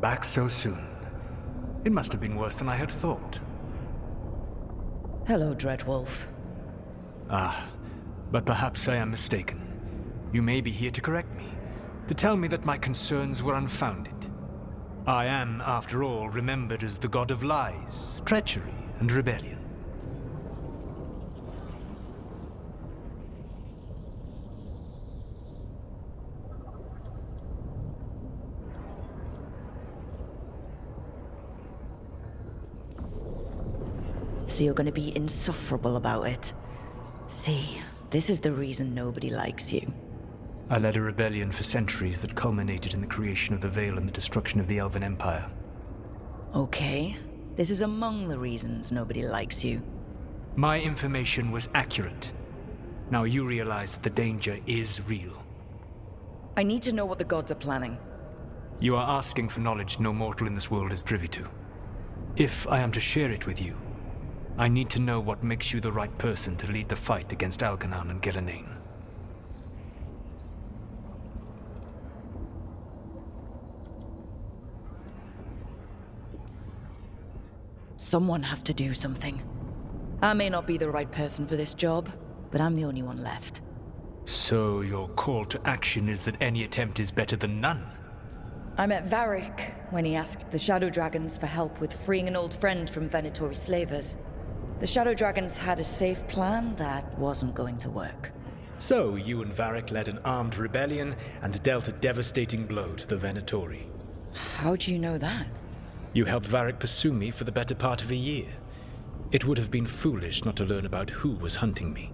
back so soon. It must have been worse than I had thought. Hello, Dreadwolf. Ah, but perhaps I am mistaken. You may be here to correct me, to tell me that my concerns were unfounded. I am, after all, remembered as the god of lies, treachery, and rebellion. So you're going to be insufferable about it. See, this is the reason nobody likes you. I led a rebellion for centuries that culminated in the creation of the Veil and the destruction of the Elven Empire. Okay, this is among the reasons nobody likes you. My information was accurate. Now you realize that the danger is real. I need to know what the gods are planning. You are asking for knowledge no mortal in this world is privy to. If I am to share it with you, I need to know what makes you the right person to lead the fight against Algernon and Gillenane. Someone has to do something. I may not be the right person for this job, but I'm the only one left. So your call to action is that any attempt is better than none? I met Varric when he asked the Shadow Dragons for help with freeing an old friend from Venatori slavers. The Shadow Dragons had a safe plan that wasn't going to work. So you and Varric led an armed rebellion and dealt a devastating blow to the Venatori. How do you know that? You helped Varric pursue me for the better part of a year. It would have been foolish not to learn about who was hunting me.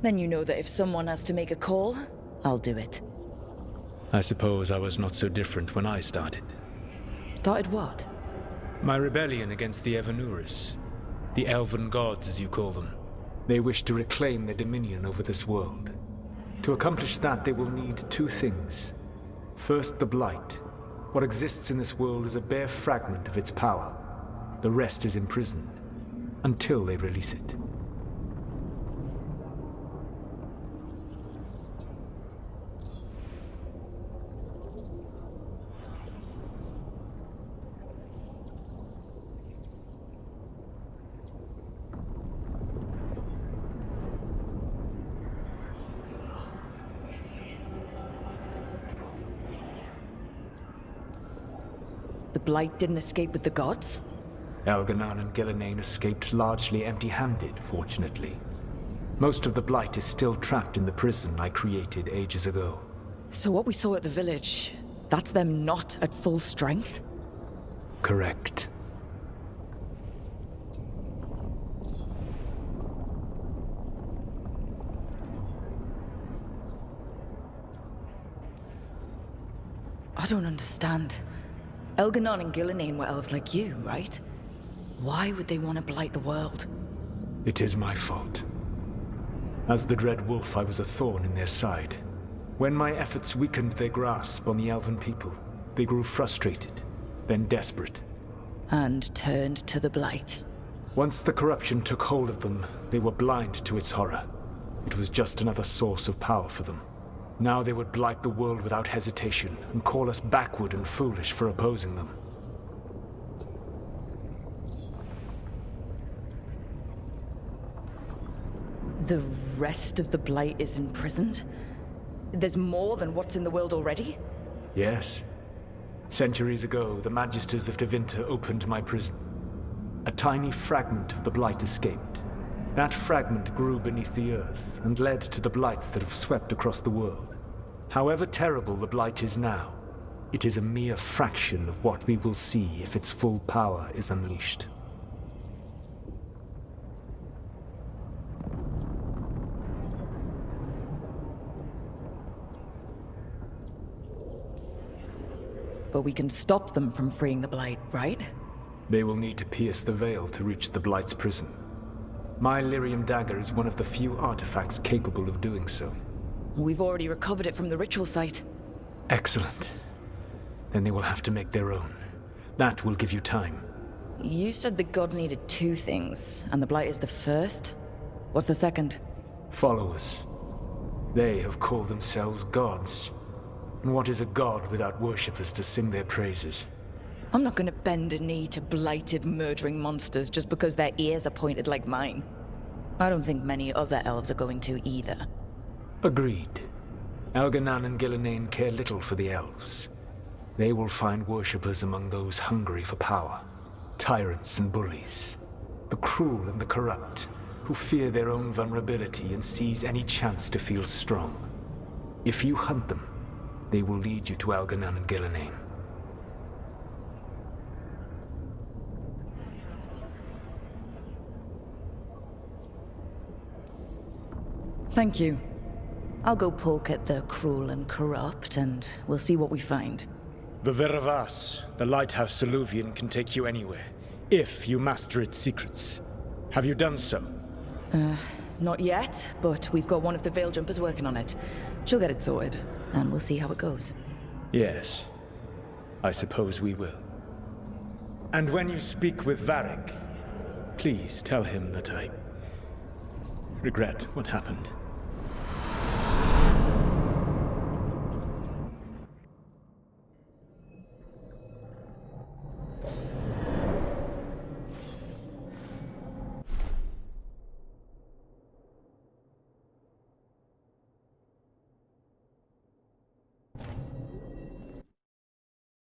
Then you know that if someone has to make a call, I'll do it. I suppose I was not so different when I started. Started what? My rebellion against the Evanuris. The Elven gods, as you call them. They wish to reclaim their dominion over this world. To accomplish that, they will need two things. First, the Blight. What exists in this world is a bare fragment of its power. The rest is imprisoned, until they release it. The Blight didn't escape with the gods? Algernon and Gillenane escaped largely empty-handed, fortunately. Most of the Blight is still trapped in the prison I created ages ago. So what we saw at the village, that's them not at full strength? Correct. I don't understand. Elgernon and Gillenane were elves like you, right? Why would they want to blight the world? It is my fault. As the Dread Wolf, I was a thorn in their side. When my efforts weakened their grasp on the Elven people, they grew frustrated, then desperate. And turned to the Blight. Once the corruption took hold of them, they were blind to its horror. It was just another source of power for them. Now they would blight the world without hesitation, and call us backward and foolish for opposing them. The rest of the Blight is imprisoned? There's more than what's in the world already? Yes. Centuries ago, the Magisters of Tevinter opened my prison. A tiny fragment of the Blight escaped. That fragment grew beneath the earth, and led to the Blights that have swept across the world. However terrible the Blight is now, it is a mere fraction of what we will see if its full power is unleashed. But we can stop them from freeing the Blight, right? They will need to pierce the veil to reach the Blight's prison. My Lyrium dagger is one of the few artifacts capable of doing so. We've already recovered it from the ritual site. Excellent. Then they will have to make their own. That will give you time. You said the gods needed two things, and the Blight is the first? What's the second? Followers. They have called themselves gods. And what is a god without worshippers to sing their praises? I'm not gonna bend a knee to blighted, murdering monsters just because their ears are pointed like mine. I don't think many other elves are going to either. Agreed. Elganan and Gillenane care little for the elves. They will find worshippers among those hungry for power. Tyrants and bullies. The cruel and the corrupt, who fear their own vulnerability and seize any chance to feel strong. If you hunt them, they will lead you to Elganan and Gillenane. Thank you. I'll go poke at the cruel and corrupt, and we'll see what we find. The Veravas, the lighthouse Soluvian, can take you anywhere, if you master its secrets. Have you done so? Not yet, but we've got one of the Veil Jumpers working on it. She'll get it sorted, and we'll see how it goes. Yes. I suppose we will. And when you speak with Varric, please tell him that I regret what happened.